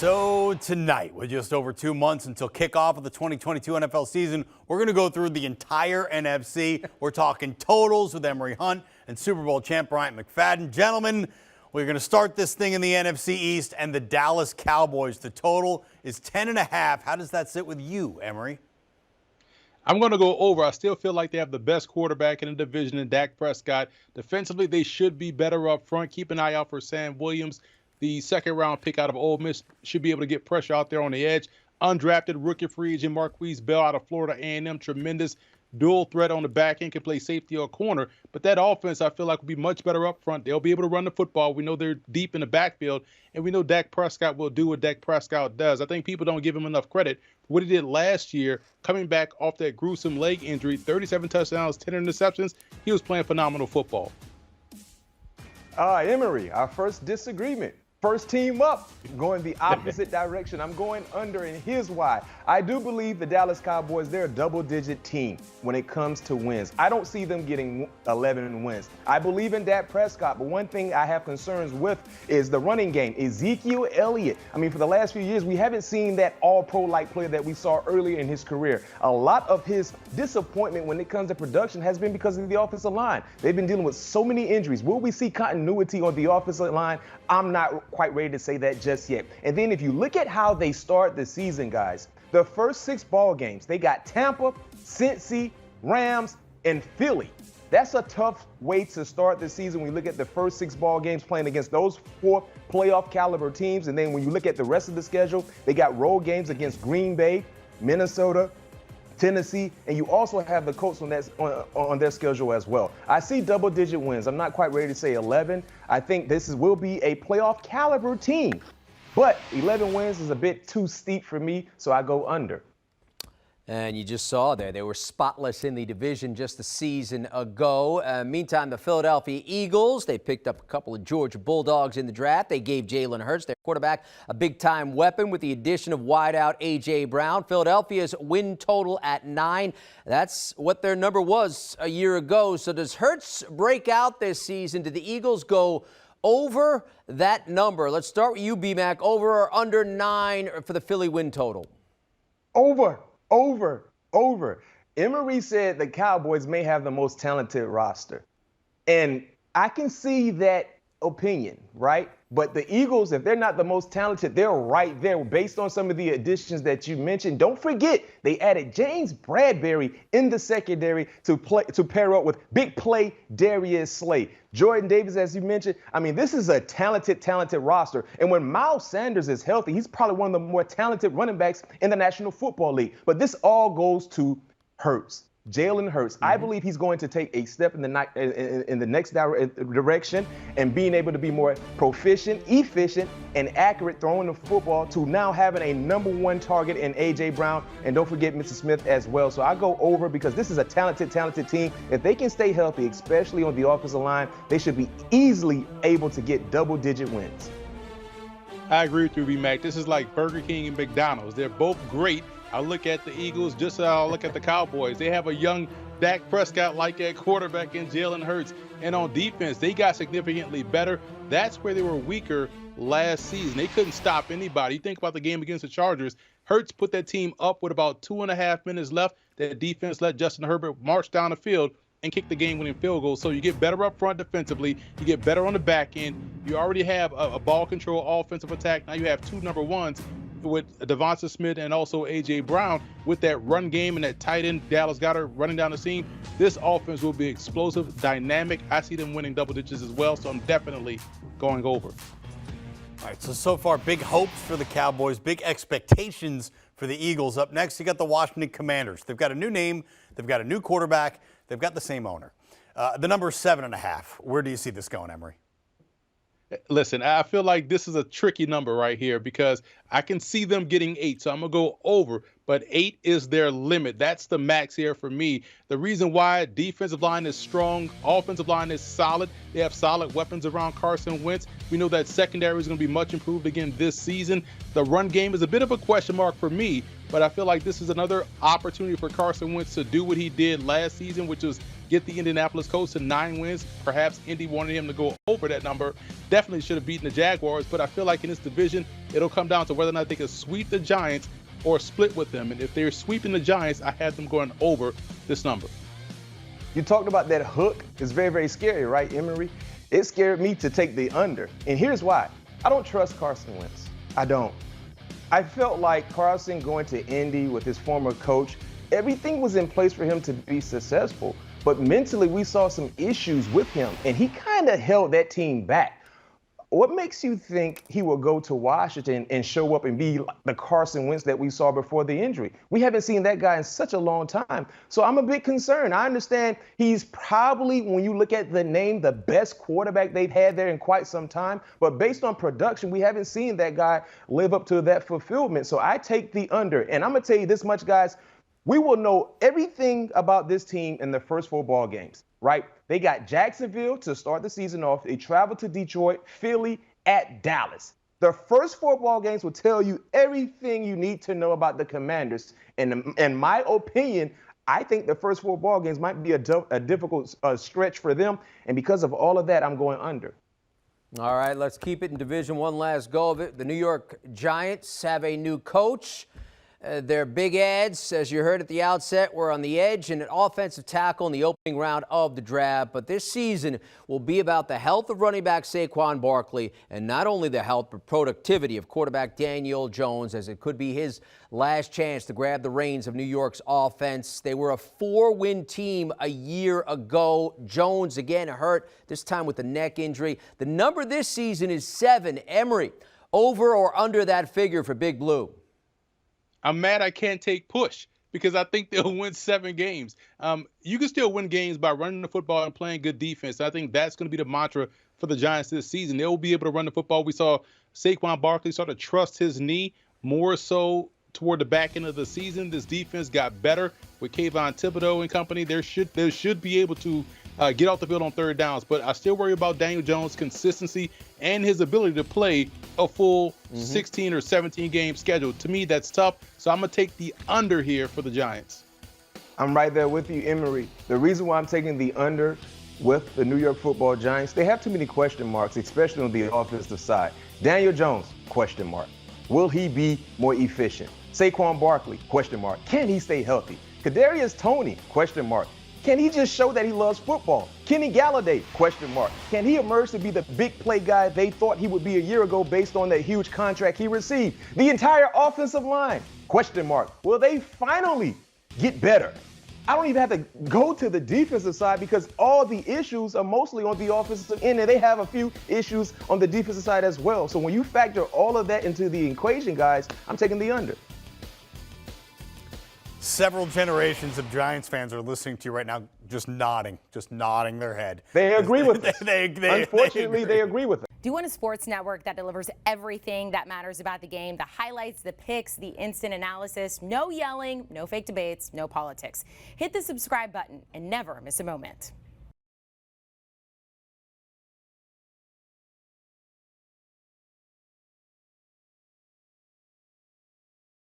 So tonight, with just over 2 months until kickoff of the 2022 NFL season, we're going to go through the entire NFC. We're talking totals with Emory Hunt and Super Bowl champ Bryant McFadden. Gentlemen, we're going to start this thing in the NFC East and the Dallas Cowboys. The total is 10.5. How does that sit with you, Emory? I'm going to go over. I still feel like they have the best quarterback in the division in Dak Prescott. Defensively, they should be better up front. Keep an eye out for Sam Williams. The second-round pick out of Ole Miss should be able to get pressure out there on the edge. Undrafted rookie free agent Marquise Bell out of Florida A&M, tremendous dual threat on the back end, can play safety or corner. But that offense, I feel like, will be much better up front. They'll be able to run the football. We know they're deep in the backfield, and we know Dak Prescott will do what Dak Prescott does. I think people don't give him enough credit for what he did last year, coming back off that gruesome leg injury, 37 touchdowns, 10 interceptions. He was playing phenomenal football. Emory, our first disagreement. First team up, going the opposite direction. I'm going under, and here's why. I do believe the Dallas Cowboys, they're a double-digit team when it comes to wins. I don't see them getting 11 wins. I believe in Dak Prescott, but one thing I have concerns with is the running game. Ezekiel Elliott, for the last few years, we haven't seen that all-pro-like player that we saw earlier in his career. A lot of his disappointment when it comes to production has been because of the offensive line. They've been dealing with so many injuries. Will we see continuity on the offensive line? I'm not quite ready to say that just yet. And then if you look at how they start the season, guys, the first 6 ball games, they got Tampa, Cincy, Rams, and Philly. That's a tough way to start the season when you look at the first 6 ball games playing against those 4 playoff caliber teams. And then when you look at the rest of the schedule, they got road games against Green Bay, Minnesota, Tennessee, and you also have the Colts on their schedule as well. I see double-digit wins. I'm not quite ready to say 11. I think will be a playoff caliber team, but 11 wins is a bit too steep for me, so I go under. And you just saw there, they were spotless in the division just a season ago. Meantime, the Philadelphia Eagles, they picked up a couple of Georgia Bulldogs in the draft. They gave Jalen Hurts, their quarterback, a big-time weapon with the addition of wideout A.J. Brown. Philadelphia's win total at 9. That's what their number was a year ago. So does Hurts break out this season? Do the Eagles go over that number? Let's start with you, B-Mac. Over or under 9 for the Philly win total? Over. Emory said the Cowboys may have the most talented roster. And I can see that opinion, right? But the Eagles, if they're not the most talented, they're right there based on some of the additions that you mentioned. Don't forget, they added James Bradbury in the secondary to pair up with big play Darius Slay. Jordan Davis, as you mentioned, this is a talented roster. And when Miles Sanders is healthy, he's probably one of the more talented running backs in the National Football League. But this all goes to Hurts. Jalen Hurts. I believe he's going to take a step in the next direction and being able to be more proficient, efficient, and accurate throwing the football to now having a number 1 target in A.J. Brown. And don't forget Mr. Smith as well. So I go over because this is a talented team. If they can stay healthy, especially on the offensive line, they should be easily able to get double-digit wins. I agree with you, B-Mac. This is like Burger King and McDonald's. They're both great. I look at the Eagles just as I look at the Cowboys. They have a young Dak Prescott like at quarterback in Jalen Hurts. And on defense, they got significantly better. That's where they were weaker last season. They couldn't stop anybody. You think about the game against the Chargers. Hurts put that team up with about 2.5 minutes left. That defense let Justin Herbert march down the field and kick the game-winning field goal. So you get better up front defensively. You get better on the back end. You already have a ball control offensive attack. Now you have 2 number 1s. With Devonta Smith and also A.J. Brown with that run game and that tight end Dallas Goedert running down the seam. This offense will be explosive, dynamic. I see them winning double digits as well, so I'm definitely going over. All right, so far, big hopes for the Cowboys, big expectations for the Eagles. Up next, you got the Washington Commanders. They've got a new name. They've got a new quarterback. They've got the same owner. The number is 7.5. Where do you see this going, Emory? Listen, I feel like this is a tricky number right here because I can see them getting 8, so I'm going to go over, but 8 is their limit. That's the max here for me. The reason why defensive line is strong, offensive line is solid. They have solid weapons around Carson Wentz. We know that secondary is going to be much improved again this season. The run game is a bit of a question mark for me, but I feel like this is another opportunity for Carson Wentz to do what he did last season, which was get the Indianapolis Colts to 9 wins. Perhaps Indy wanted him to go over that number. Definitely should have beaten the Jaguars, but I feel like in this division, it'll come down to whether or not they can sweep the Giants or split with them. And if they're sweeping the Giants, I have them going over this number. You talked about that hook. It's very, very scary, right, Emory? It scared me to take the under. And here's why. I don't trust Carson Wentz. I don't. I felt like Carson going to Indy with his former coach, everything was in place for him to be successful. But mentally, we saw some issues with him, and he kind of held that team back. What makes you think he will go to Washington and show up and be the Carson Wentz that we saw before the injury? We haven't seen that guy in such a long time. So I'm a bit concerned. I understand he's probably, when you look at the name, the best quarterback they've had there in quite some time. But based on production, we haven't seen that guy live up to that fulfillment. So I take the under. And I'm going to tell you this much, guys. We will know everything about this team in the first 4 ball games, right? They got Jacksonville to start the season off. They travel to Detroit, Philly, at Dallas. The first 4 ball games will tell you everything you need to know about the Commanders. And in my opinion, I think the first 4 ball games might be a difficult stretch for them. And because of all of that, I'm going under. All right, let's keep it in Division One. Last go of it. The New York Giants have a new coach. Their big ads, as you heard at the outset, were on the edge and an offensive tackle in the opening round of the draft. But this season will be about the health of running back Saquon Barkley, and not only the health but productivity of quarterback Daniel Jones, as it could be his last chance to grab the reins of New York's offense. They were a 4-win team a year ago. Jones again hurt, this time with a neck injury. The number this season is 7. Emory, over or under that figure for Big Blue? I'm mad I can't take push because I think they'll win 7 games. You can still win games by running the football and playing good defense. I think that's going to be the mantra for the Giants this season. They'll be able to run the football. We saw Saquon Barkley start to trust his knee more so toward the back end of the season. This defense got better with Kayvon Thibodeau and company. They should be able to get off the field on 3rd downs. But I still worry about Daniel Jones' consistency and his ability to play a full 16 or 17 game schedule. To me, that's tough. So I'm going to take the under here for the Giants. I'm right there with you, Emory. The reason why I'm taking the under with the New York Football Giants, they have too many question marks, especially on the offensive side. Daniel Jones, question mark. Will he be more efficient? Saquon Barkley, question mark. Can he stay healthy? Kadarius Toney, question mark. Can he just show that he loves football? Kenny Galladay, question mark. Can he emerge to be the big play guy they thought he would be a year ago based on that huge contract he received? The entire offensive line, question mark. Will they finally get better? I don't even have to go to the defensive side because all the issues are mostly on the offensive end, and they have a few issues on the defensive side as well. So when you factor all of that into the equation, guys, I'm taking the under. Several generations of Giants fans are listening to you right now, just nodding their head. They agree with us. Unfortunately, they agree with us. Do you want a sports network that delivers everything that matters about the game? The highlights, the picks, the instant analysis, no yelling, no fake debates, no politics. Hit the subscribe button and never miss a moment.